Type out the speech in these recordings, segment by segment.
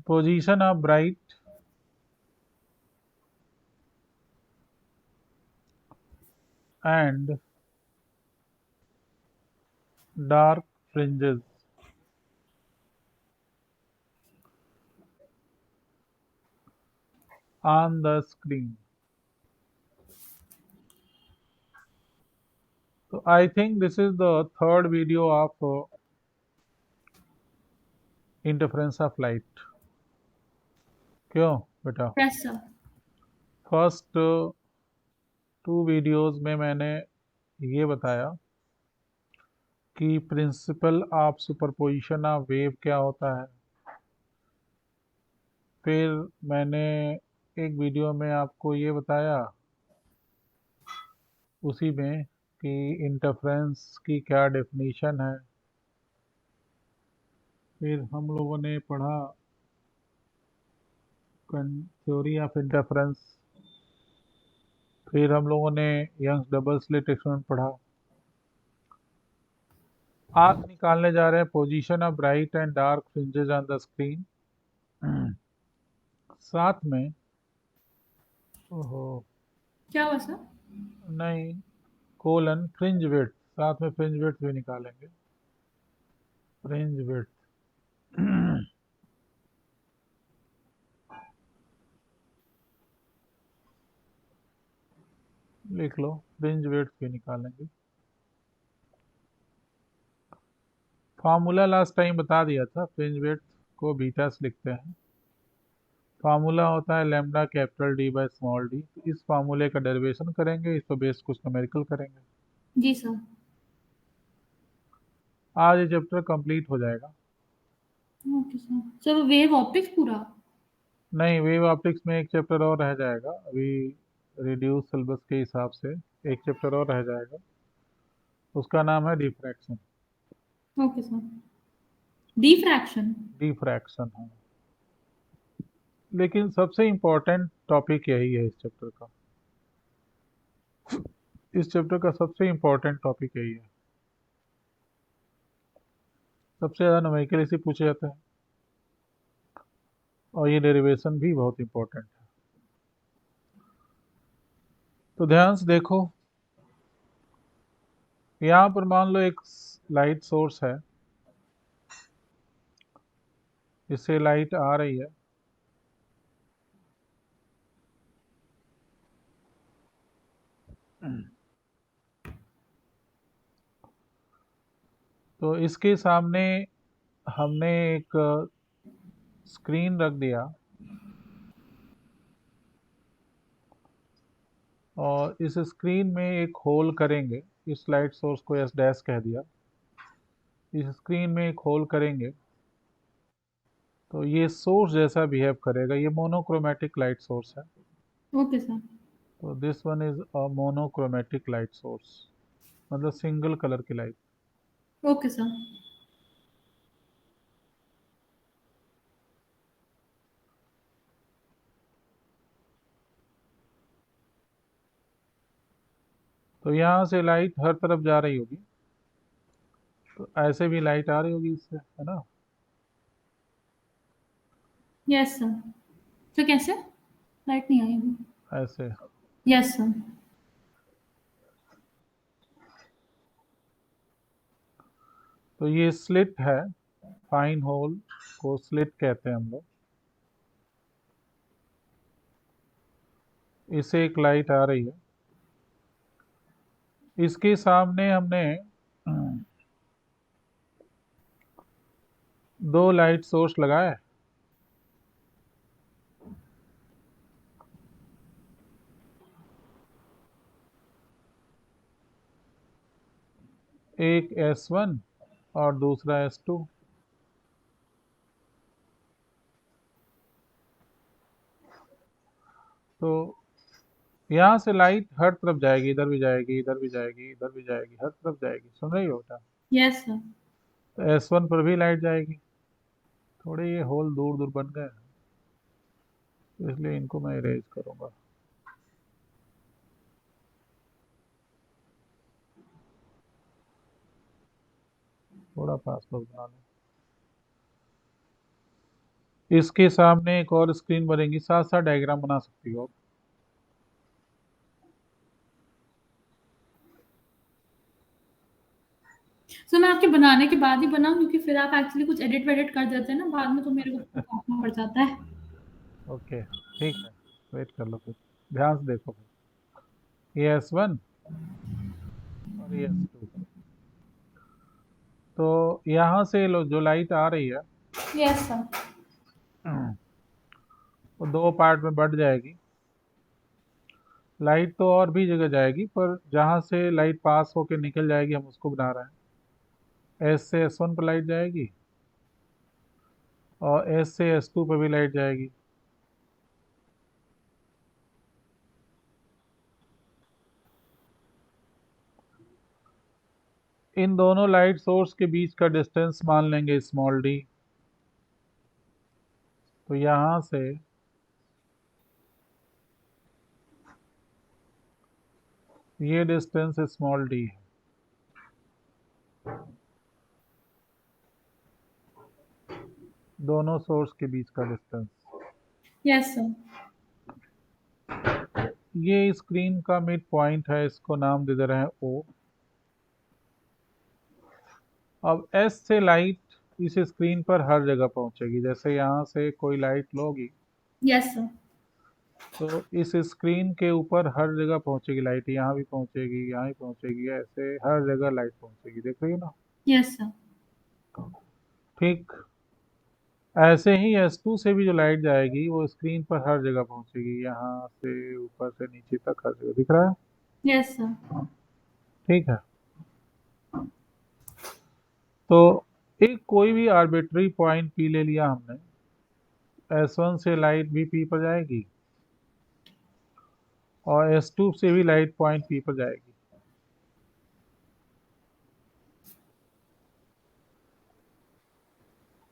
Position of bright and dark fringes on the screen. So I think this is the third video of interference of light. क्यों बेटा? Yes, sir. First two videos में मैंने ये बताया कि principle of superposition of wave क्या होता है। फिर मैंने एक वीडियो में आपको ये बताया उसी में कि इंटरफेरेंस की क्या डेफिनेशन है। फिर हम लोगों ने पढ़ा थ्योरी ऑफ इंटरफेरेंस। फिर हम लोगों ने यंग्स डबल स्लिट एक्सपेरिमेंट पढ़ा। आज निकालने जा रहे हैं position of bright and dark fringes on the screen. साथ में ओहो क्या हुआ सर? नहीं, कोलन फ्रिंज विड्थ, साथ में फ्रिंज विड्थ भी निकालेंगे। फ्रिंज विड्थ लिख लो, फ्रिंज विड्थ भी निकालेंगे। फार्मूला लास्ट टाइम बता दिया था, फ्रिंज विड्थ को बीटा से लिखते हैं। फार्मूला होता है lambda capital D by small D. इस फार्मूले का डेरिवेशन करेंगे, इस पर बेस कुछ न्यूमेरिकल करेंगे। जी सर। आज ये चैप्टर कंप्लीट हो जाएगा। Okay sir. Sir wave optics पूरा? नहीं, वेव ऑप्टिक्स में एक चैप्टर और रह जाएगा अभी, रिड्यूस सिलेबस के हिसाब से एक चैप्टर और रह जाएगा, उसका नाम है diffraction. Okay sir. Diffraction? Diffraction है, लेकिन सबसे इम्पोर्टेंट टॉपिक यही है इस चैप्टर का। इस चैप्टर का सबसे इम्पोर्टेंट टॉपिक यही है। सबसे ज़्यादा न्यूमेरिकल इसी पूछे जाते हैं, और ये डेरिवेशन भी बहुत इम्पोर्टेंट है। तो ध्यान से देखो, यहाँ पर मान लो एक लाइट सोर्स है, इससे लाइट आ रही है। तो इसके सामने हमने एक स्क्रीन रख दिया, और इस स्क्रीन में एक होल करेंगे। इस लाइट सोर्स को एस डैश कह दिया। इस स्क्रीन में एक होल करेंगे तो ये सोर्स जैसा बिहेव करेगा। ये मोनोक्रोमेटिक लाइट सोर्स है। Okay sir. तो this one is a monochromatic light source, मतलब सिंगल कलर की लाइट। Okay sir. तो यहाँ से लाइट हर तरफ जा रही होगी, तो ऐसे भी लाइट आ रही होगी इससे, है ना। Yes sir. तो कैसे? लाइट नहीं आई अभी। ऐसे। Yes sir. तो ये स्लिट है, फाइन होल को स्लिट कहते हैं हम लोग। इससे एक लाइट आ रही है, इसके सामने हमने दो लाइट सोर्स लगाए। एक S1 और दूसरा S2। तो यहाँ से लाइट हर तरफ जाएगी, इधर भी जाएगी, इधर भी जाएगी, इधर भी जाएगी, हर तरफ जाएगी। सुन रही हो बेटा? Yes sir. तो S1 पर भी लाइट जाएगी। थोड़े ये होल दूर दूर बन गए, तो इसलिए इनको मैं इरेज करूंगा। थोड़ा पास पास बना लो। इसके सामने एक और स्क्रीन बनेगी, साथ साथ डायग्राम बना सकती हो। सो मैं आपके बनाने के बाद ही बनाऊं, क्योंकि फिर आप एक्चुअली कुछ एडिट वेडिट कर देते हैं ना बाद में, तो मेरे को काटना पड़ जाता है। ओके ठीक है, वेट कर लो फिर, ध्यान से देखो फिर। ये S1 और ये S2। तो यहाँ से जो लाइट आ रही है यस सर। वो दो पार्ट में बढ़ जाएगी। लाइट तो और भी जगह जाएगी, पर जहाँ से लाइट पास होके निकल जाएगी हम उसको बना रहे हैं। S से S1 पर लाइट जाएगी और S से S2 पर भी लाइट जाएगी। इन दोनों लाइट सोर्स के बीच का डिस्टेंस मान लेंगे स्मॉल d। तो यहाँ से ये डिस्टेंस स्मॉल d है। दोनों सोर्स के बीच का डिस्टेंस। Yes sir. ये स्क्रीन का मिड पॉइंट है, इसको नाम दे दे रहे हैं O। अब S से लाइट इस स्क्रीन पर हर जगह पहुंचेगी। जैसे यहाँ से कोई लाइट लोगी यस सर। तो इस स्क्रीन के ऊपर हर जगह पहुंचेगी लाइट, यहाँ भी पहुंचेगी, यहाँ भी पहुंचेगी, ऐसे हर जगह लाइट पहुंचेगी। देख रही हो ना? Yes sir. ठीक ऐसे ही S2 से भी जो लाइट जाएगी वो स्क्रीन पर हर जगह पहुंचेगी, यहाँ से ऊपर से नीचे तक हर जगह। दिख रहा है? Yes sir. ठीक है। तो एक कोई भी आर्बिट्री पॉइंट P ले लिया हमने। S1 से लाइट भी P पर जाएगी और S2 से भी लाइट पॉइंट P पर जाएगी।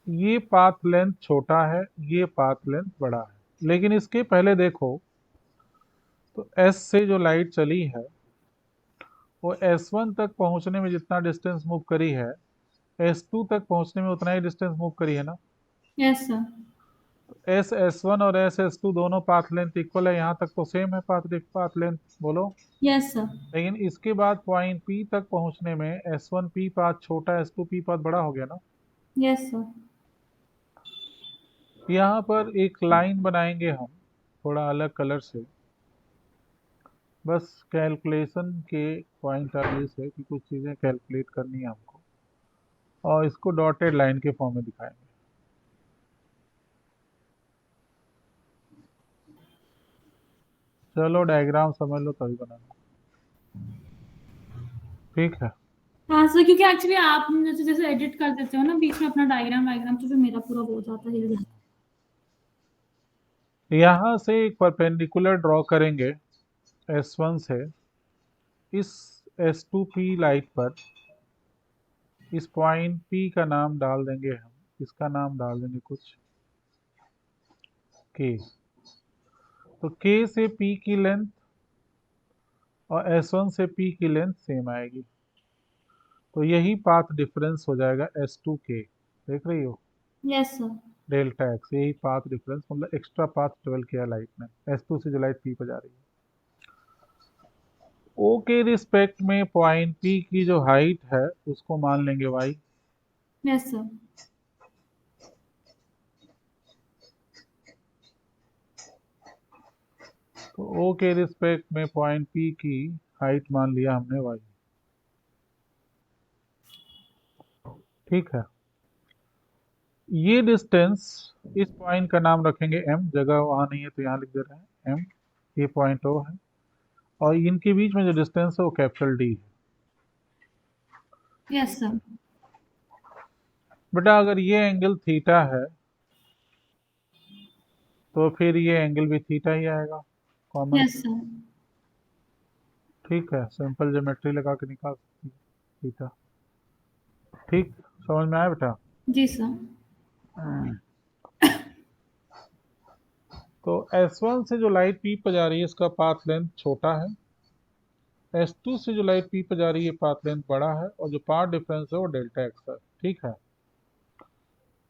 ये पाथ लेंथ छोटा है, ये पाथ लेंथ बड़ा है। लेकिन इसके पहले देखो, तो S से जो लाइट चली है वो S1 तक पहुंचने में जितना डिस्टेंस मूव करी है, S2 तक पहुंचने में उतना ही डिस्टेंस मूव करी है ना? Yes sir. S1 और S2 दोनों पाथ लेंथ इक्वल है, यहाँ तक तो सेम है पाथ लेंथ, बोलो। Yes sir. लेकिन इसके बाद पॉइंट P तक पहुंचने में S1 P पाथ छोटा, S2 P पाथ बड़ा हो गया ना? Yes sir. यहाँ पर एक लाइन बनाएंगे हम थोड़ा अलग कलर से, बस कैलकुलेशन के पॉइंट ऑफ व्यू से कि कुछ चीज़ें कैलकुलेट करनी है हमको, और इसको डॉटेड लाइन के फॉर्म में दिखाएंगे। चलो डायग्राम समझ लो तभी बनाना। ठीक है। हाँ सर, क्योंकि एक्चुअली आप जैसे जैसे एडिट कर देते हो ना बीच में अपना डायग्राम वायग्राम, तो फिर मेरा पूरा वो हो जाता है, हिल जाता यहाँ से एक परपेंडिकुलर ड्रॉ करेंगे S1 से इस S2P लाइट पर। इस पॉइंट P का नाम डाल देंगे हम, इसका नाम डाल देंगे कुछ K। तो K से P की लेंथ और S1 से P की लेंथ सेम आएगी। तो यही पाथ डिफरेंस हो जाएगा S2K। देख रही हो? है। Yes sir. डेल्टा एक्स, यही पाथ डिफरेंस, मतलब एक्स्ट्रा पाथ ट्रेवल किया लाइट ने S2 से जो लाइट P पर जा रही है। O के रिस्पेक्ट में पॉइंट P की जो हाइट है उसको मान लेंगे y। Yes sir. तो O के रिस्पेक्ट में पॉइंट P की हाइट मान लिया हमने y। ठीक है। ये डिस्टेंस, इस पॉइंट का नाम रखेंगे m, जगह वहां नहीं है तो यहाँ लिख दे रहे हैं m। ये पॉइंट O है और इनके बीच में जो डिस्टेंस है वो कैपिटल D है। Yes sir. बेटा अगर ये एंगल थीटा है तो फिर ये एंगल भी थीटा ही आएगा, कॉमन। Yes sir. ठीक है, सिंपल ज्योमेट्री लगा के निकाल सकती है थीटा। ठीक, समझ में आया बेटा? जी सर। तो S1 से जो लाइट P पर जा रही है इसका पाथ लेंथ छोटा है, S2 से जो लाइट P पर जा रही है पाथ लेंथ बड़ा है, और जो पाथ डिफरेंस है वो डेल्टा एक्स है। ठीक है।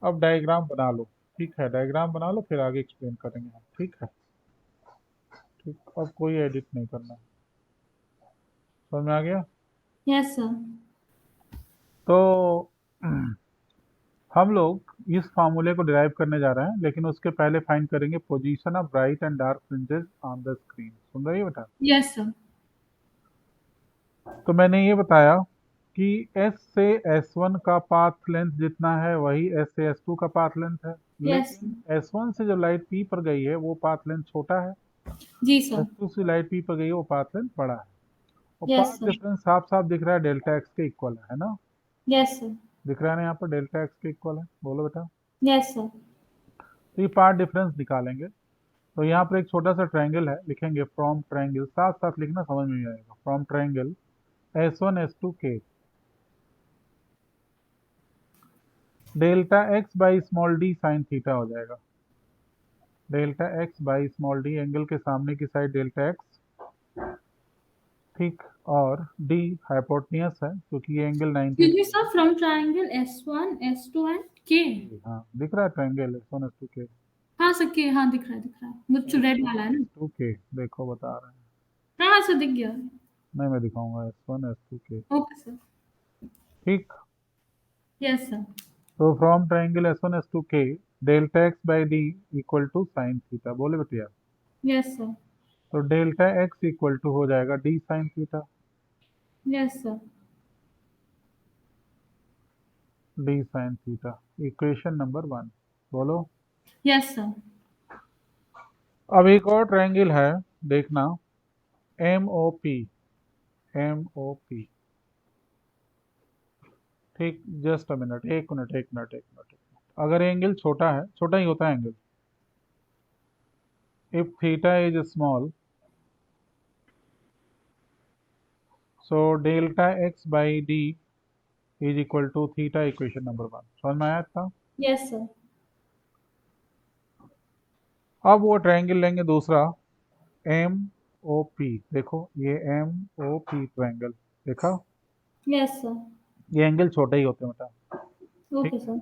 अब डायग्राम बना लो। ठीक है, डायग्राम बना लो फिर आगे एक्सप्लेन करेंगे हम। ठीक है, ठीक, अब कोई एडिट नहीं करना। समझ में आ गया? Yes sir. तो हम लोग इस फार्मूले को डिराइव करने जा रहे हैं, लेकिन उसके पहले फाइंड करेंगे position of bright and dark fringes on the screen. सुन रही है बेटा? Yes sir. तो मैंने ये बताया कि S से S1 का पाथ लेंथ जितना है वही S से S2 का पाथ लेंथ है, यस। लेकिन S1 से जो लाइट P पर गई है वो पाथ लेंथ छोटा है, जी सर। S2 से लाइट P पर गई है वो पाथ लेंथ बड़ा है। और यस पाथ सर। डिफरेंस साफ साफ दिख रहा है, डेल्टा एक्स के इक्वल है ना? Yes sir. दिख रहा है ना यहाँ पर, डेल्टा एक्स के इक्वल है। बोलो बेटा। Yes sir. तो ये पाथ डिफरेंस निकालेंगे। तो यहाँ पर एक छोटा सा ट्रायंगल है, लिखेंगे फ्रॉम ट्रायंगल, साथ साथ लिखना समझ में आएगा। फ्रॉम ट्रायंगल S1 S2 के delta x by small D sine theta हो जाएगा। Delta x by small D, angle के सामने की साइड डेल्टा एक्स, ठीक, और डी हाइपोटेन्यूस है क्योंकि ये एंगल 90 क्योंकि degree sir from triangle S1 S2 and K। है। हाँ दिख रहा है ट्रायंगल S1 S2 के। हाँ सर के, हाँ दिख रहा है, दिख रहा है, मुझे रेड S1 वाला है ना। S2 के देखो बता रहे हैं। हाँ हाँ सर दिख गया। नहीं, मैं दिखाऊंगा S1 S2 के। Okay sir. ठीक। Yes sir. तो फ्रॉम ट्रायंगल S1 S2 के delta x by D equal to sine theta. बोले बेटिया? Yes sir. तो डेल्टा एक्स इक्वल टू हो जाएगा D sine theta. Yes sir. D sine theta, equation number 1। बोलो। Yes sir. अब एक और ट्रायंगल है, देखना, M O P. M O P, ठीक, जस्ट अ मिनट, एक मिनट एक मिनट एक मिनट। अगर एंगल छोटा है, छोटा ही होता है angle, if theta is small, so delta x by d is equal to theta, equation number 1। समझ में आया था? Yes sir. अब वो ट्रायंगल लेंगे दूसरा, एम ओ पी। देखो ये एम ओ पी ट्रायंगल, देखा? Yes sir. ये एंगल छोटे ही होते हैं बेटा। ठीक ओके है, सर।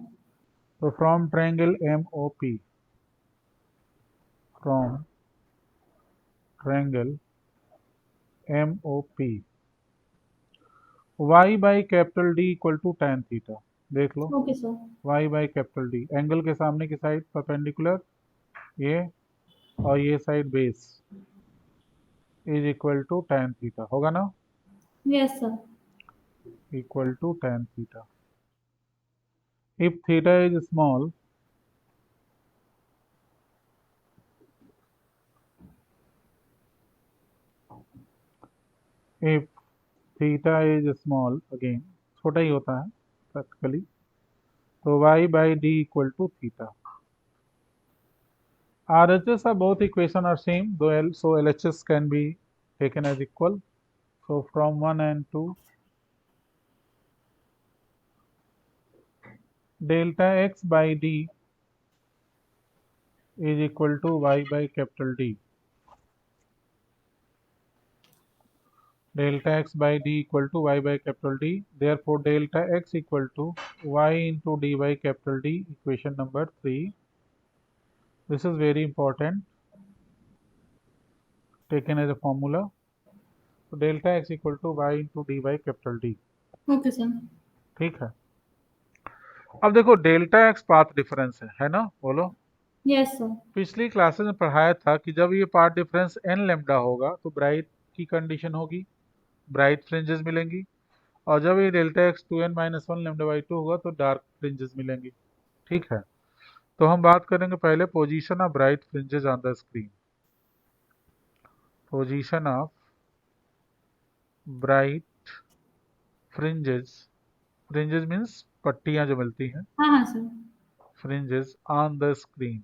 तो from triangle M O P, from triangle M O P, y by capital D equal to tan theta. देख लो, okay sir. y by capital D, angle के सामने की साइड परपेंडिकुलर ये, और ये side base, is equal to tan theta. होगा ना? Yes sir. Equal to tan theta. If theta is small, if theta is small, again छोटा ही होता है प्रैक्टिकली, तो y by D equal to theta. RHS of both equation are same, though so LHS can be taken as equal. So from 1 and 2, delta x by d is equal to y by capital D. Delta x by d equal to y by capital D. Therefore, delta x equal to y into d by capital D, equation number 3. This is very important, taken as a formula. So delta x equal to y into d by capital D. Okay sir. ठीक है। अब देखो delta x path difference है ना? बोलो। Yes sir. पिछली classes में पढ़ाया था कि जब ये पाथ डिफरेंस n लेमडा होगा तो ब्राइट की कंडीशन होगी, ब्राइट फ्रिंजेस मिलेंगी, और जब ये delta x 2n minus 1 lambda by 2 होगा तो डार्क फ्रिंजेस मिलेंगी। ठीक है, तो हम बात करेंगे पहले position of bright fringes on the screen. Position of bright fringes, fringes means पट्टियां जो मिलती हैं, हाँ हाँ sir. Fringes on the screen.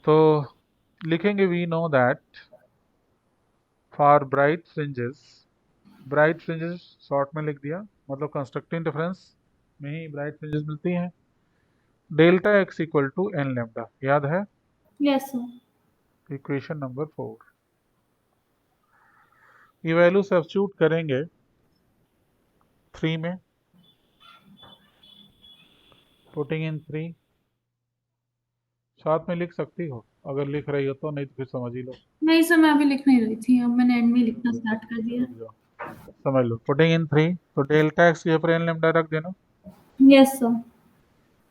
तो लिखेंगे we know that for bright fringes, bright fringes short में लिख दिया, मतलब कंस्ट्रक्टिंग डिफरेंस में ही ब्राइट फ्रिंजेस मिलती हैं। Delta x equal to n lambda, याद है? Yes sir. Equation number 4। ये वैल्यू सब्स्टिट्यूट करेंगे 3 में, पुटिंग इन 3, साथ में लिख सकती हो अगर लिख रही हो तो, नहीं तो फिर समझ ही लो। नहीं सर, मैं अभी लिख नहीं रही थी, अब मैंने एंड में लिखना रुक स्टार्ट कर दिया। जाओ, समझ लो। पुटिंग इन 3, तो डेल्टा एक्स के ऊपर एन लेमडा रख देना। Yes sir.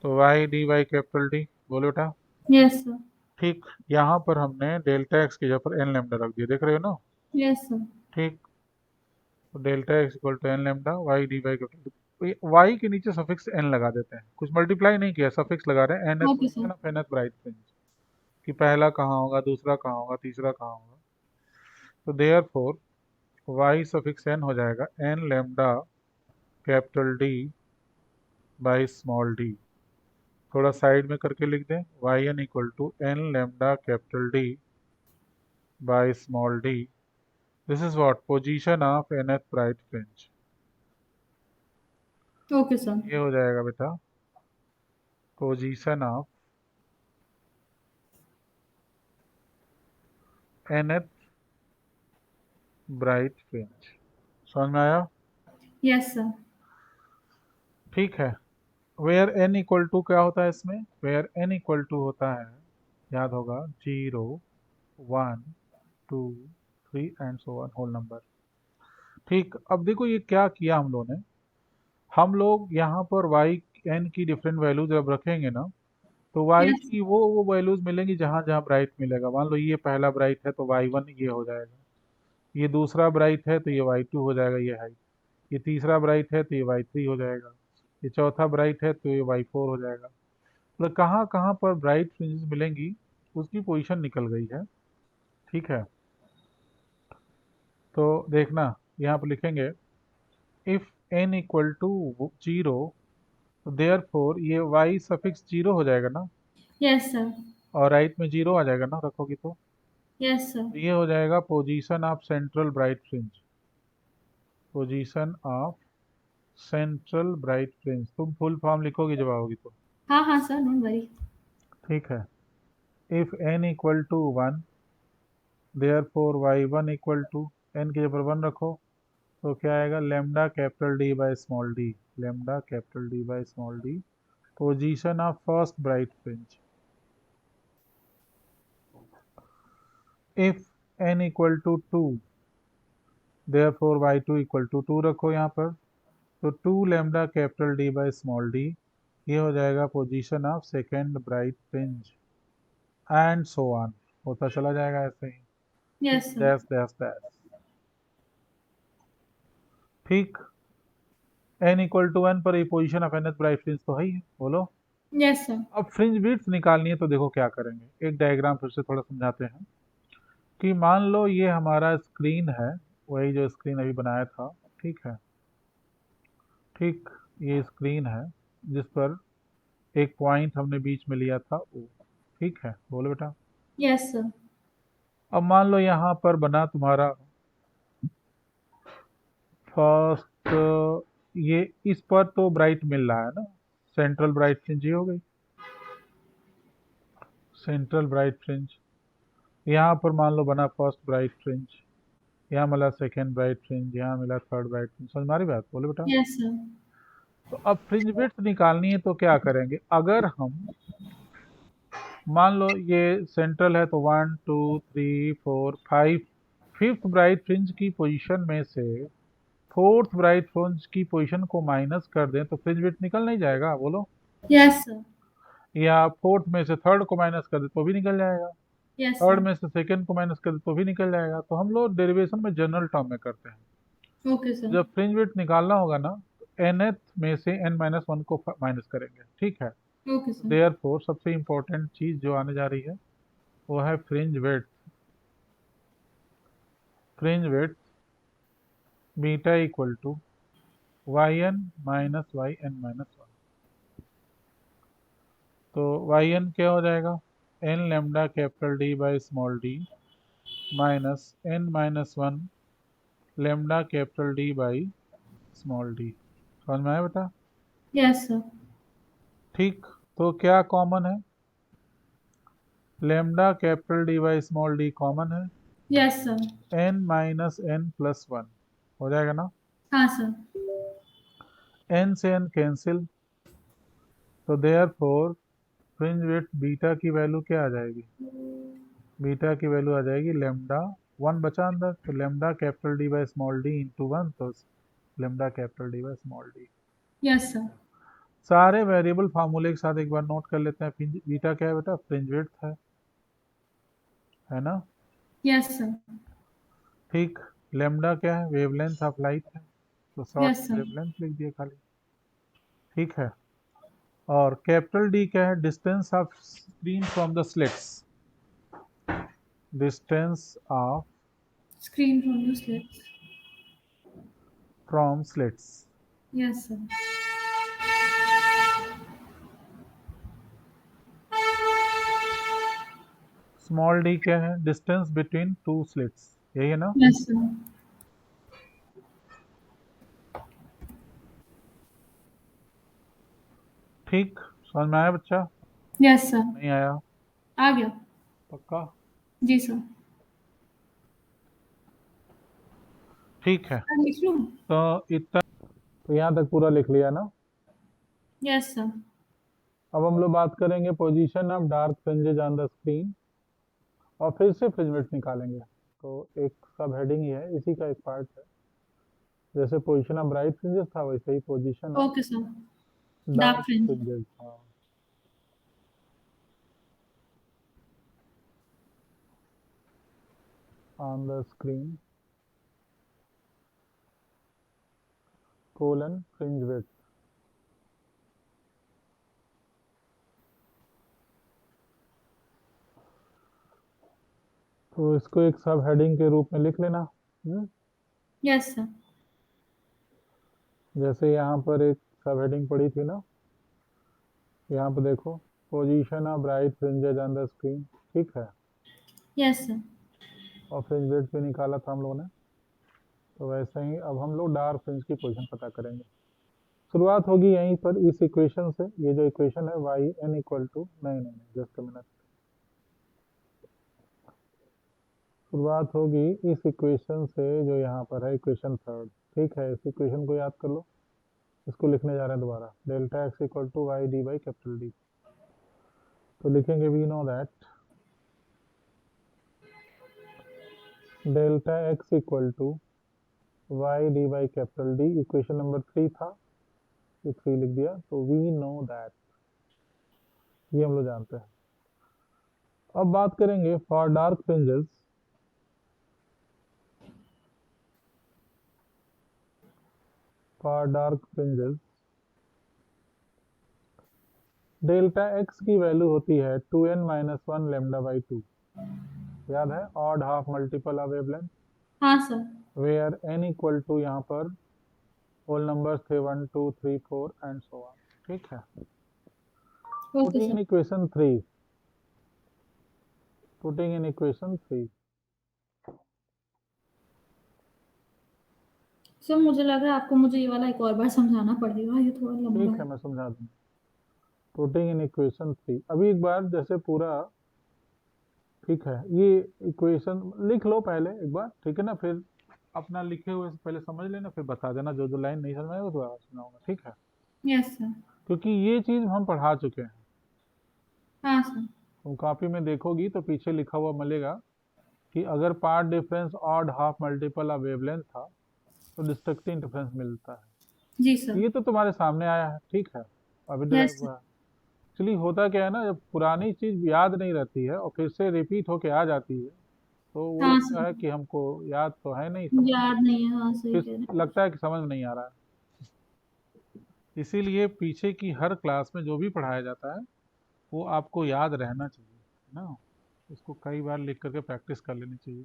तो Y D Y capital D, बोलो बेटा। Yes sir. ठीक, यहाँ पर हमने डेल्टा एक्स के ऊपर एन लेमडा रख दिया, देख रहे हो ना। Yes sir. ठीक, तो delta x equal to n lambda y D Y capital, y के नीचे सफिक्स एन लगा देते हैं, कुछ मल्टीप्लाई नहीं किया, सफिक्स लगा रहे हैं, n th okay sir. Position of n th bright fringe, कि पहला कहाँ होगा, दूसरा कहाँ होगा, तीसरा कहाँ होगा। तो therefore y suffix n हो जाएगा n lambda capital D by small d. थोड़ा साइड में करके लिख दें, y n equal to n lambda capital D by small d. This is what position of n th bright fringe. Okay sir. ये हो जाएगा बेटा position of nth bright fringe. समझ में आया? Yes sir. ठीक है। वेयर n इक्वल टू क्या होता है इसमें? वेयर n इक्वल टू होता है, याद होगा, 0 1 2 3 and so on whole number. ठीक, अब देखो ये क्या किया हम लोगों ने, हम लोग यहाँ पर y n की डिफरेंट वैल्यूज जब रखेंगे ना, तो y यस। की वो वैल्यूज मिलेंगी जहाँ जहाँ ब्राइट मिलेगा। मान लो ये पहला ब्राइट है तो y1 ये हो जाएगा, ये दूसरा ब्राइट है तो ये y2 हो जाएगा, ये हाइट, ये तीसरा ब्राइट है तो ये y3 हो जाएगा, ये चौथा ब्राइट है तो ये y4 हो जाएगा। मतलब कहाँ कहाँ पर ब्राइट फ्रिंजेस मिलेंगी उसकी पोजीशन निकल गई है। ठीक है, तो देखना यहाँ पर लिखेंगे इफ n इक्वल टू 0, तो देयर फोर ये y सफिक्स 0 हो जाएगा ना, यस सर। और राइट में 0 आ जाएगा ना रखोगी तो। Yes sir. ये हो जाएगा position of central bright fringe, position of central bright fringe. तुम फुल फॉर्म लिखोगी जब आओगी तो। हाँ हाँ सर, डोंट वरी। ठीक है, if n equal to 1, therefore y1 equal to, n के ऊपर 1 रखो, तो क्या आएगा, lambda capital D by small d, lambda capital D by small d, position of first bright fringe. If n equal to 2, therefore y2 equal to 2 रखो यहाँ पर, तो 2 lambda capital D by small d, ये हो जाएगा position of second bright fringe, and so on, होता चला जाएगा ऐसे ही, yes sir. Dash dash dash. ठीक, n इक्वल टू 1 पर ये position of nth bright fringe तो है ही है, बोलो। Yes sir. अब फ्रिंज विड्थ निकालनी है तो देखो क्या करेंगे, एक डायग्राम फिर से थोड़ा समझाते हैं। कि मान लो ये हमारा स्क्रीन है, वही जो स्क्रीन अभी बनाया था, ठीक है। ठीक, ये स्क्रीन है जिस पर एक पॉइंट हमने बीच में लिया था O, ठीक है, बोलो बेटा। Yes sir. अब मान लो यहाँ पर बना तुम्हारा फर्स्ट, ये इस पर तो ब्राइट मिल रहा है ना, सेंट्रल ब्राइट फ्रिंज ये हो गई, सेंट्रल ब्राइट फ्रिंज। यहाँ पर मान लो बना फर्स्ट ब्राइट फ्रिंज, यहाँ मिला सेकेंड ब्राइट फ्रिंज, यहाँ मिला थर्ड ब्राइट फ्रिंज। समझ मारी बात, बोलो बेटा। Yes sir. तो अब फ्रिंज विड्थ निकालनी है तो क्या करेंगे, अगर हम मान लो ये सेंट्रल है तो 1 2 3 4 5, फिफ्थ ब्राइट फ्रिंज की पोजीशन में से फोर्थ ब्राइट फ्रिंज की पोजीशन को माइनस कर दें तो फ्रिंज विड्थ निकल नहीं जाएगा, बोलो। Yes sir. या फोर्थ में से थर्ड को माइनस कर दे तो भी निकल जाएगा, यस थर्ड सर। में से सेकंड को माइनस कर दे तो भी निकल जाएगा। तो हम लोग डेरिवेशन में जनरल टर्म में करते हैं। Okay sir. जब फ्रिंज विड्थ निकालना होगा ना, तो nth में से n-1 को माइनस करेंगे, ठीक है। Okay sir. देयरफॉर सबसे इंपॉर्टेंट चीज जो आने जा रही है वो है fringe width. Fringe width beta equal to yn minus yn-1। तो yn क्या हो जाएगा, n lambda capital D by small d minus n-1 lambda capital D by small d. समझ में आया बेटा? Yes sir. ठीक, तो क्या कॉमन है, lambda capital D by small d common है, yes sir. n minus n plus 1 हो जाएगा ना। हाँ सर। n से n कैंसिल, तो देयरफॉर फ्रिंज विड्थ बीटा की वैल्यू क्या आ जाएगी? बीटा की वैल्यू आ जाएगी लेमडा, 1 बचा अंदर, तो lambda capital D by small D into 1, तो lambda capital D by small D. Yes sir. सारे वेरिएबल फार्मूले के साथ एक बार नोट कर लेते हैं। बीटा क्या है बेटा? फ्रिंज विड्थ है ना? Yes sir. ठीक। लेमडा क्या है? वेवलेंथ ऑफ लाइट है, तो शॉर्ट यस में सर। वेवलेंथ लिख दिया खाली। ठीक है। और कैपिटल डी क्या है? Distance of screen from the slits, distance of screen from the slits. From slits. Yes sir. Small D क्या है? डिस्टेंस बिटवीन टू स्लिट्स, यही है ना? Yes sir. ठीक, समझ में आया बच्चा? Yes sir. नहीं आया? आ गया। पक्का? जी सर। ठीक है, लिख लूँ? तो इतना, तो यहाँ तक पूरा लिख लिया ना? Yes sir. अब हम लोग बात करेंगे position of dark fringes on the screen, और फिर से फ्रिंज विड्थ निकालेंगे। तो एक सब हेडिंग ही है, इसी का एक पार्ट है। जैसे पोजीशन ऑफ ब्राइट फ्रिंजेस था, वैसे ही position of okay sir. Dark dark fringe. Fringes था। On the screen colon fringe width. तो इसको एक सब हेडिंग के रूप में लिख लेना। Yes sir. जैसे यहाँ पर एक सब हेडिंग पड़ी थी ना, यहाँ पर देखो, position of bright fringes on the screen, ठीक है? Yes sir. और फ्रिंज विड्थ भी निकाला था हम लोगों ने। तो वैसे ही अब हम लोग डार्क फ्रिंज की पोजीशन पता करेंगे। शुरुआत होगी यहीं पर, इस इक्वेशन से। ये जो इक्वेशन है वाई एन इक्वल टू, नहीं नहीं नहीं, जस्ट अ मिनट, शुरुआत होगी इस इक्वेशन से जो यहाँ पर है, इक्वेशन थर्ड। ठीक है, इस इक्वेशन को याद कर लो। इसको लिखने जा रहे हैं दोबारा, delta x equal to y d by capital D. तो लिखेंगे we know that delta x equal to y d by capital D, equation number 3 था, ये 3 लिख दिया। तो वी नो दैट, ये हम लोग जानते हैं। अब बात करेंगे for dark fringes, for dark fringes delta x की वैल्यू होती है 2n माइनस 1 लेमडा बाई 2। याद है? Odd half multiple of wavelength, हाँ सर। वेयर n इक्वल टू, यहाँ पर होल नंबर्स थे 1 2 3 4 एंड सो ऑन। ठीक है। Okay putting sir. In equation 3, putting in equation 3, sir मुझे लग रहा है आपको मुझे ये वाला एक और बार समझाना पड़ेगा, ये थोड़ा लंबा ठीक है है। मैं समझा दूँ। पुटिंग इन इक्वेशन 3, अभी एक बार जैसे पूरा, ठीक है, ये इक्वेशन लिख लो पहले एक बार, ठीक है ना? फिर अपना लिखे हुए से पहले समझ लेना, फिर बता देना, जो जो लाइन नहीं समझ में आएगा दोबारा सुनाऊंगा, ठीक है? Yes sir. क्योंकि ये चीज हम पढ़ा चुके हैं। हाँ सर। तुम कॉपी में देखोगी तो पीछे लिखा हुआ मिलेगा कि अगर path difference odd half multiple of wavelength था तो डिस्ट्रक्टिंग डिफरेंस मिलता जी है। सर। ये तो तुम्हारे सामने आया है, ठीक है, अभी यस डिराइव सर। हुआ है। एक्चुअली होता क्या है ना, जब पुरानी चीज याद नहीं रहती है और फिर से रिपीट होके आ जाती है, तो वो हाँ लगता सर। है कि हमको याद तो है नहीं, समझ, याद नहीं है, हाँ सही फिर कह रहे लगता है कि समझ में नहीं आ रहा है। इसीलिए पीछे की हर क्लास में जो भी पढ़ाया जाता है वो आपको याद रहना चाहिए, है ना? उसको कई बार लिख करके प्रैक्टिस कर लेनी चाहिए।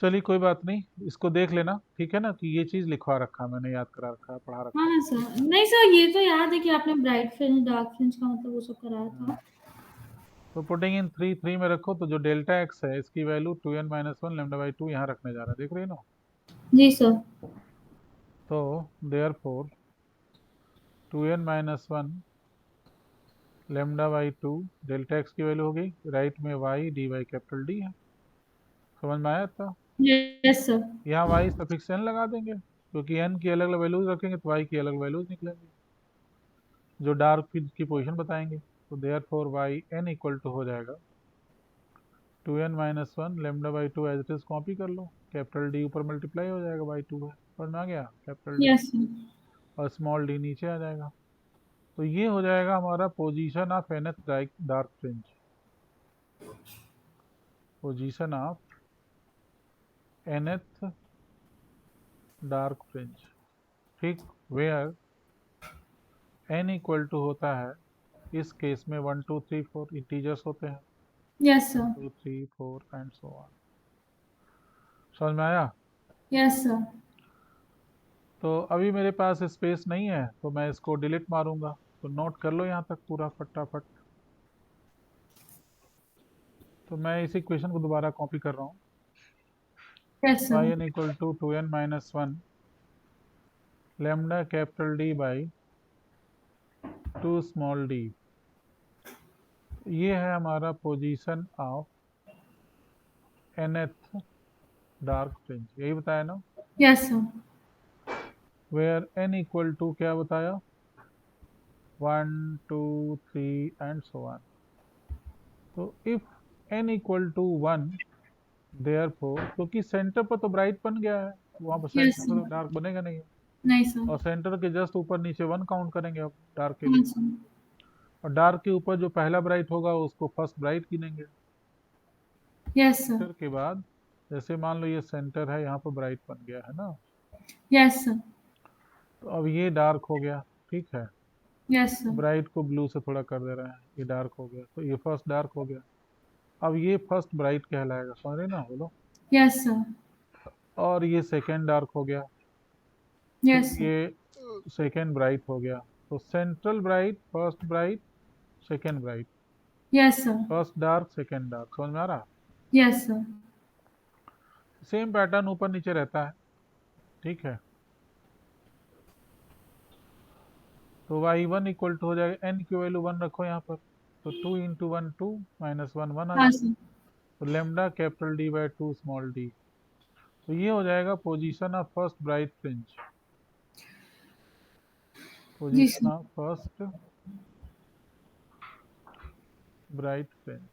चलिए कोई बात नहीं, इसको देख लेना, ठीक है ना, कि ये चीज़ लिखवा रखा है मैंने, याद करा रखा है, पढ़ा हैं। रखा हाँ सर, नहीं सर ये तो याद है कि आपने ब्राइट फ्रिंज डार्क फ्रिंज का मतलब वो सब कराया है। था। तो पुटिंग इन 3 में रखो, तो जो डेल्टा एक्स है इसकी value 2n minus 1 lambda by 2 यहाँ रखने जा रहा है, देख रही हो ना? जी सर। तो therefore 2n minus 1 lambda by 2, delta x की वैल्यू हो गई, राइट में y d by capital D है। समझ में आया था? Yes sir. यहाँ वाई सफिक्स n लगा देंगे, क्योंकि n की अलग अलग वैल्यूज रखेंगे तो y की अलग वैल्यूज निकलेंगी। जो डार्क फ्रिंज की पोजीशन बताएंगे। तो therefore y n equal to हो जाएगा 2n-1 lambda by 2 as it is, copy कर लो, कैपिटल डी ऊपर मल्टीप्लाई हो जाएगा बाई 2 है, समझ में आ गया, कैपिटल डी यस सर। और स्मॉल डी नीचे आ जाएगा। तो ये हो जाएगा हमारा position of nth dark fringe, position of nth dark fringe, ठीक, वेयर n इक्वल टू होता है इस केस में 1 2 3 4 इंटीजर्स होते हैं, yes 1 sir. 2 3 4 and so on. समझ में आया? Yes sir. तो अभी मेरे पास स्पेस नहीं है तो मैं इसको डिलीट मारूंगा, तो नोट कर लो यहाँ तक पूरा फटाफट। तो मैं इस इक्वेशन को दोबारा कॉपी कर रहा हूँ, yes y sir. N equal to 2n-1 lambda capital D by 2 small d. ये है हमारा position of nth dark fringe, यही बताया ना, yes sir. Where n equal to क्या बताया, 1 2 3 एंड सो ऑन। तो if n equal to 1 therefore, क्योंकि सेंटर पर तो ब्राइट बन गया है, वहाँ पर यस सेंटर पर तो सर। डार्क बनेगा नहीं, नहीं सर। और सेंटर के जस्ट ऊपर नीचे 1 काउंट करेंगे अब डार्क के हाँ लिए, सर। और डार्क के ऊपर जो पहला ब्राइट होगा उसको फर्स्ट ब्राइट गिनेंगे। Yes sir. सेंटर के बाद जैसे मान लो ये सेंटर है, यहाँ पर ब्राइट बन गया है ना, यस सर। तो अब ये डार्क हो गया, ठीक है, यस सर। ब्राइट को ब्लू से थोड़ा कर दे रहे हैं, ये डार्क हो गया, तो ये फर्स्ट डार्क हो गया। अब ये फर्स्ट ब्राइट कहलाएगा, समझ रहे ना, बोलो। Yes sir. और ये सेकेंड डार्क हो गया, फिर यस सर। ये सेकेंड ब्राइट हो गया। तो central bright, first bright, second bright, yes sir. First dark second dark, समझ में आ रहा? Yes sir. सेम पैटर्न ऊपर नीचे रहता है, ठीक है। तो y1 इक्वल टू हो जाएगा, n की वैल्यू 1 रखो यहाँ पर, तो 2 इंटू 1 2 माइनस 1 1 आ हाँ जाएगा, सर। तो lambda capital D by 2 small d. तो ये हो जाएगा position of first bright fringe, जी position sir. Of first bright fringe.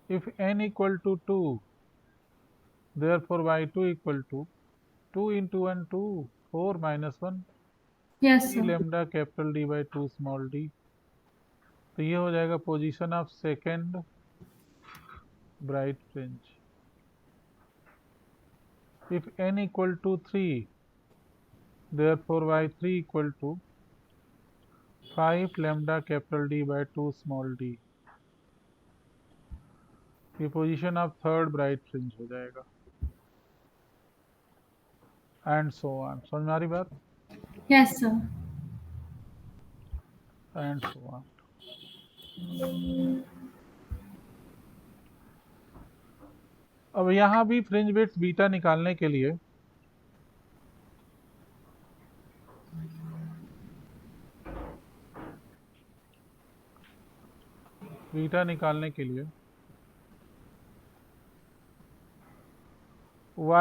If n equal to 2 therefore y2 equal to 2 into 1 2 4 minus 1 yes 3 sir. Lambda capital D by 2 small d. तो ये हो जाएगा position of second bright fringe. If n equal to 3, therefore y3 equal to 5 lambda capital D by 2 small d। ये position of third bright fringe हो जाएगा, and so on. समझ में आ रही बात? Yes sir. And so on. अब यहाँ भी फ्रिंज विड्थ बीटा निकालने के लिए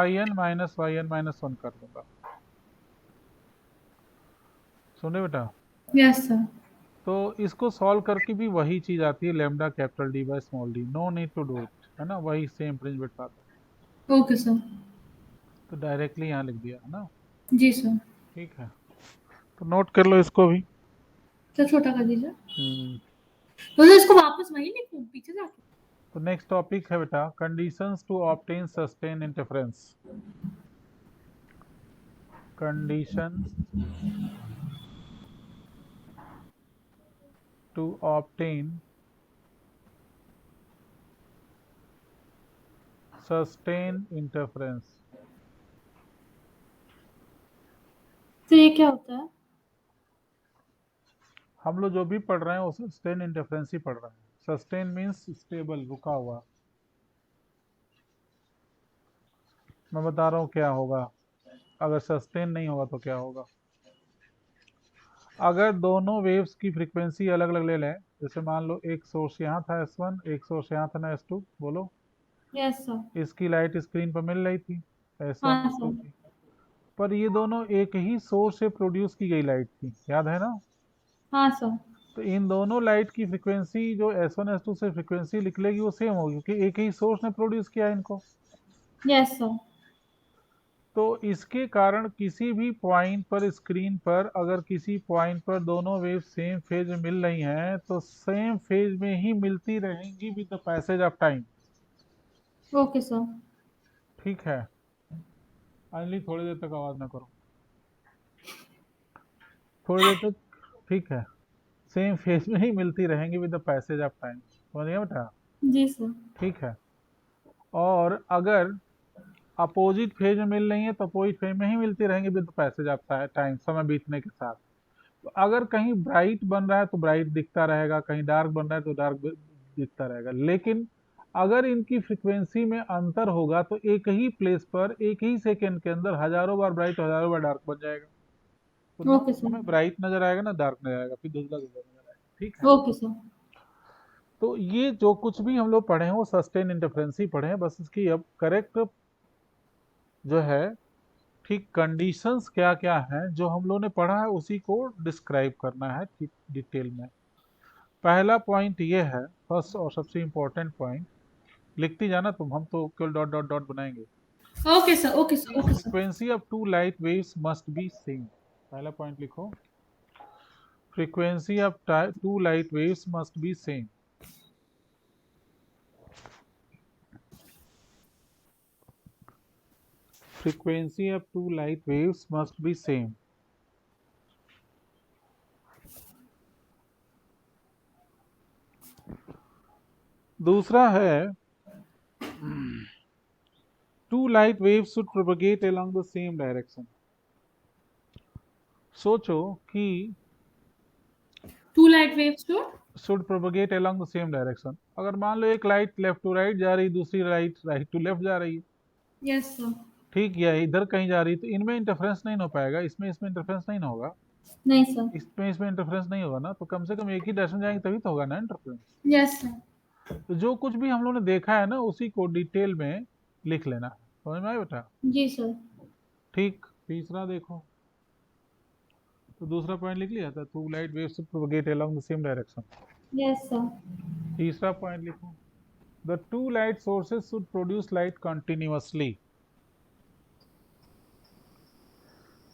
yn माइनस yn माइनस 1 कर दूंगा, सुने बेटा। Yes sir. तो इसको सॉल्व करके भी वही चीज आती है, lambda capital D by small d, no need to do it, है ना, वही सेम फ्रिंज विड्थ आता है। Okay sir. तो डायरेक्टली यहाँ लिख दिया, है ना, जी सर। ठीक है। तो नोट कर लो इसको भी। तो छोटा कर दीजिए, हम्म। तो इसको वापस वही लिखूं पीछे जाके। तो नेक्स्ट टॉपिक है बेटा, conditions to obtain sustain interference. Conditions to obtain sustain interference. तो ये क्या होता है? हम लोग जो भी पढ़ रहे हैं वो सस्टेन इंटरफेरेंस ही पढ़ रहे हैं। सस्टेन मीन्स स्टेबल, रुका हुआ। मैं बता रहा हूँ क्या होगा, अगर सस्टेन नहीं होगा तो क्या होगा। अगर दोनों वेव्स की फ्रीक्वेंसी अलग अलग ले लें, जैसे मान लो एक सोर्स यहाँ था S1, एक सोर्स यहाँ था ना S2, बोलो। Yes sir. इसकी लाइट स्क्रीन पर मिल रही थी S1 हाँ S2 सर। की, पर ये दोनों एक ही सोर्स से प्रोड्यूस की गई लाइट थी, याद है ना? हाँ सर। तो इन दोनों लाइट की फ्रीक्वेंसी जो S1 S2 से फ्रीक्वेंसी निकलेगी वो सेम होगी, क्योंकि एक ही सोर्स ने प्रोड्यूस किया इनको। Yes sir. तो इसके कारण किसी भी पॉइंट पर स्क्रीन पर अगर किसी पॉइंट पर दोनों वेव सेम फेज में मिल रही हैं तो सेम फेज में ही मिलती रहेंगी with the passage of time. Okay sir. ठीक है, अनली थोड़ी देर तक आवाज ना करो, थोड़ी देर तक। ठीक है, सेम फेज में ही मिलती रहेंगी with the passage of time, समझ गया बेटा? जी सर। ठीक है, और अगर अपोजिट फेज में मिल रही है तो अपोजिट फेज में ही मिलती रहेंगी विद पैसेज ऑफ टाइम, समय बीतने के साथ। तो अगर कहीं ब्राइट बन रहा है तो ब्राइट दिखता रहेगा, कहीं डार्क बन रहा है तो डार्क दिखता रहेगा। लेकिन अगर इनकी फ्रीक्वेंसी में अंतर होगा तो एक ही प्लेस पर एक ही सेकंड के अंदर हजारों बार ब्राइट हजारों बार डार्क बन जाएगा। तो ना ओके सर। हमें ब्राइट नजर आएगा ना डार्क नजर आएगा, फिर धुंधला धुंधला नजर आएगा। ठीक है, ओके सर। तो ये जो कुछ भी हम लोग पढ़े हैं वो सस्टेन इंटरफेरेंस ही पढ़े हैं, बस इसकी अब करेक्ट जो है, ठीक कंडीशंस क्या क्या हैं जो हम लोगों ने पढ़ा है उसी को डिस्क्राइब करना है ठीक डिटेल में। पहला पॉइंट ये है, फर्स्ट और सबसे इम्पोर्टेंट पॉइंट, लिखती जाना तुम, हम तो केवल डॉट डॉट डॉट बनाएंगे। Okay sir. Okay sir. Okay sir. Frequency of two light waves must be same. पहला पॉइंट लिखो, frequency of two light waves must be same. Frequency of two light waves must be same. दूसरा है, two light waves should propagate along the same direction. सोचो कि two light waves two. Should propagate along the same direction. अगर मान लो एक light left to right जा रही, दूसरी लाइट राइट टू लेफ्ट जा रही है, यस सर। ठीक, या इधर कहीं जा रही है, तो इनमें इंटरफेरेंस नहीं हो पाएगा, इसमें इसमें इंटरफेरेंस नहीं ना होगा, नहीं सर। इसमें इसमें इंटरफेरेंस नहीं होगा ना, तो कम से कम एक ही डायरेक्शन जाएंगे तभी तो होगा ना इंटरफेरेंस। Yes sir. तो जो कुछ भी हम लोगों ने देखा है ना उसी को डिटेल में लिख लेना, समझ में आया बेटा? जी सर। ठीक, तीसरा देखो, तो दूसरा पॉइंट लिख लिया था, two light waves propagate along the same direction. Yes sir. तीसरा पॉइंट लिखो, the two light sources should produce light continuously.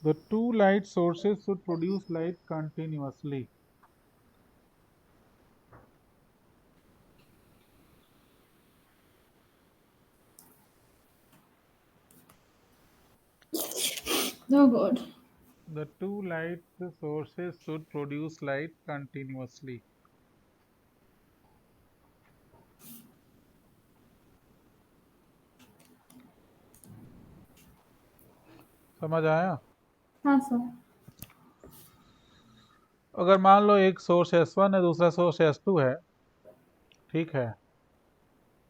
The two light sources should produce light continuously. No god. The two light sources should produce light continuously. समझ आया? हाँ sir. अगर मान लो एक source S1 है, दूसरा सोर्स S2 है, ठीक है,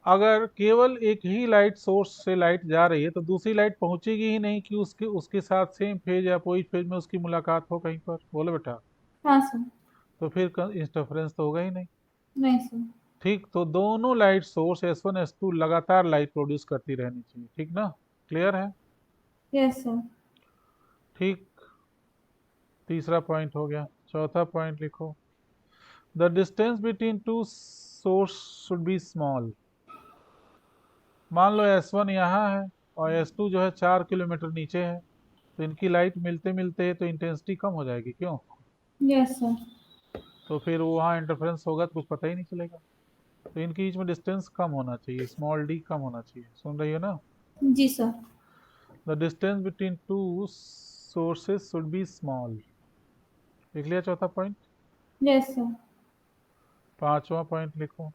अगर केवल एक ही लाइट सोर्स से लाइट जा रही है तो दूसरी लाइट पहुंचेगी ही नहीं कि उसके उसके साथ सेम फेज या अपोजिट फेज में उसकी मुलाकात हो कहीं पर, बोलो बेटा? हाँ सर। तो फिर इंटरफेरेंस तो होगा ही नहीं। नहीं सर। ठीक, तो दोनों लाइट सोर्स S1 S2 लगातार लाइट प्रोड्यूस करती रहनी चाहिए, ठीक ना? क्लियर है? Yes sir. ठीक, तीसरा पॉइंट हो गया। चौथा पॉइंट लिखो, the distance between to source should be small. मान लो S1 यहाँ है और S2 जो है 4 किलोमीटर नीचे है, तो इनकी लाइट मिलते मिलते तो इंटेंसिटी कम हो जाएगी, क्यों? Yes sir. तो फिर वो वहाँ इंटरफेरेंस होगा तो कुछ पता ही नहीं चलेगा। तो इनके बीच में डिस्टेंस कम होना चाहिए, स्मॉल डी कम होना चाहिए, सुन रही हो ना? जी sir. The distance between two sources should be small. लिख लिया चौथा पॉइंट? Yes sir. पांचवा पॉइंट लिखो,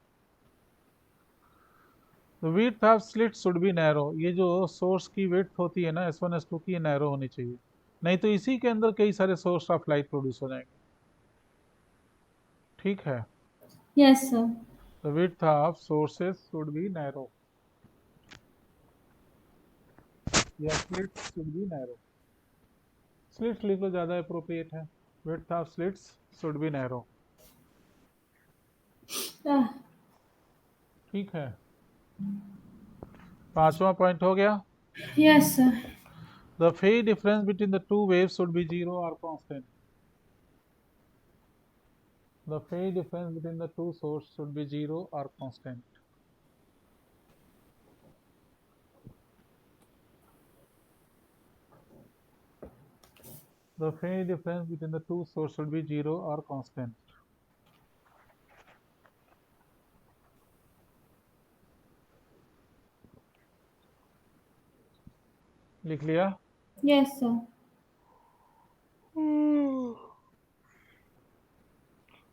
तो width of slit should be narrow. ये जो सोर्स की विड्थ होती है ना S1 S2 की, ये नैरो होनी चाहिए, नहीं तो इसी के अंदर कई सारे सोर्स ऑफ लाइट प्रोड्यूस हो जाएंगे। ठीक है, yes sir. The width of sources should be narrow, या slit should be narrow. Slits लिख लो, ज्यादा अप्रोप्रिएट है। Width of slits should be narrow. ठीक है, पांचवा पॉइंट हो गया। Yes sir. The phase difference between the two waves should be 0 or constant. The phase difference between the two sources should be 0 or constant. The phase difference between the two sources should be 0 or constant. लिख लिया? Yes, sir.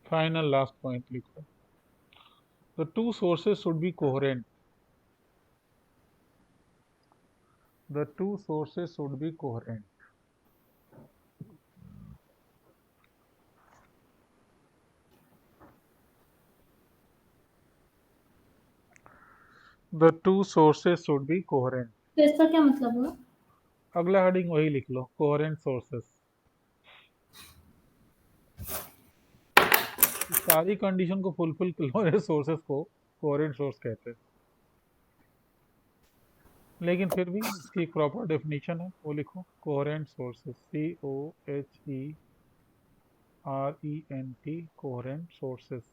Final last point लिखो. The two sources should be coherent. The two sources should be coherent. The two sources should be coherent. तो इसका क्या मतलब हुआ? अगला heading वही लिख लो, coherent sources. सारी कंडीशन को फुलफिल कर सोर्सेस को कोहेरेंट सोर्स कहते हैं, लेकिन फिर भी इसकी एक प्रॉपर डेफिनेशन है, वो लिखो. Coherent sources, COHERENT, coherent sources.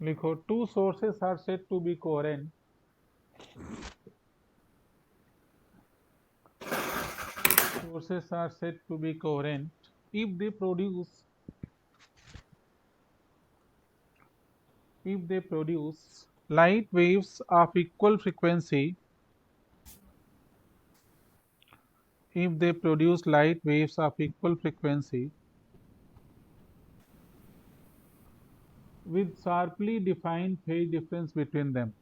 लिखो, two sources are said to be coherent sources are said to be coherent if they produce light waves of equal frequency. If they produce light waves of equal frequency with sharply defined phase difference between them.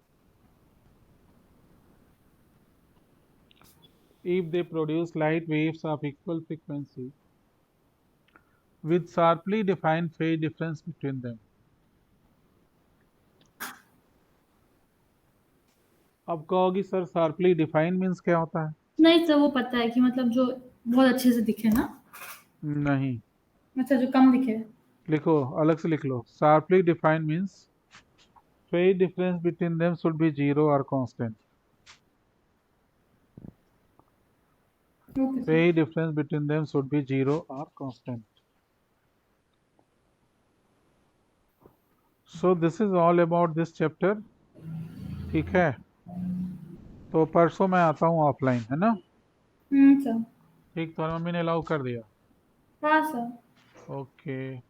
If they produce light waves of equal frequency with sharply defined phase difference between them. अब कहोगी sir sharply define means क्या होता है? नहीं sir, वो पता है कि मतलब जो बहुत अच्छे से दिखे ना. नहीं. अच्छा, जो कम दिखे. लिखो, अलग से लिख लो. Sharply define means phase difference between them should be 0 or constant. Okay, phase difference between them should be 0 or constant. So this is all about this chapter. ठीक है, तो परसों मैं आता हूँ ऑफलाइन, है ना? सर. ठीक, तो मम्मी ने अलाउ कर दिया? हाँ सर. ओके.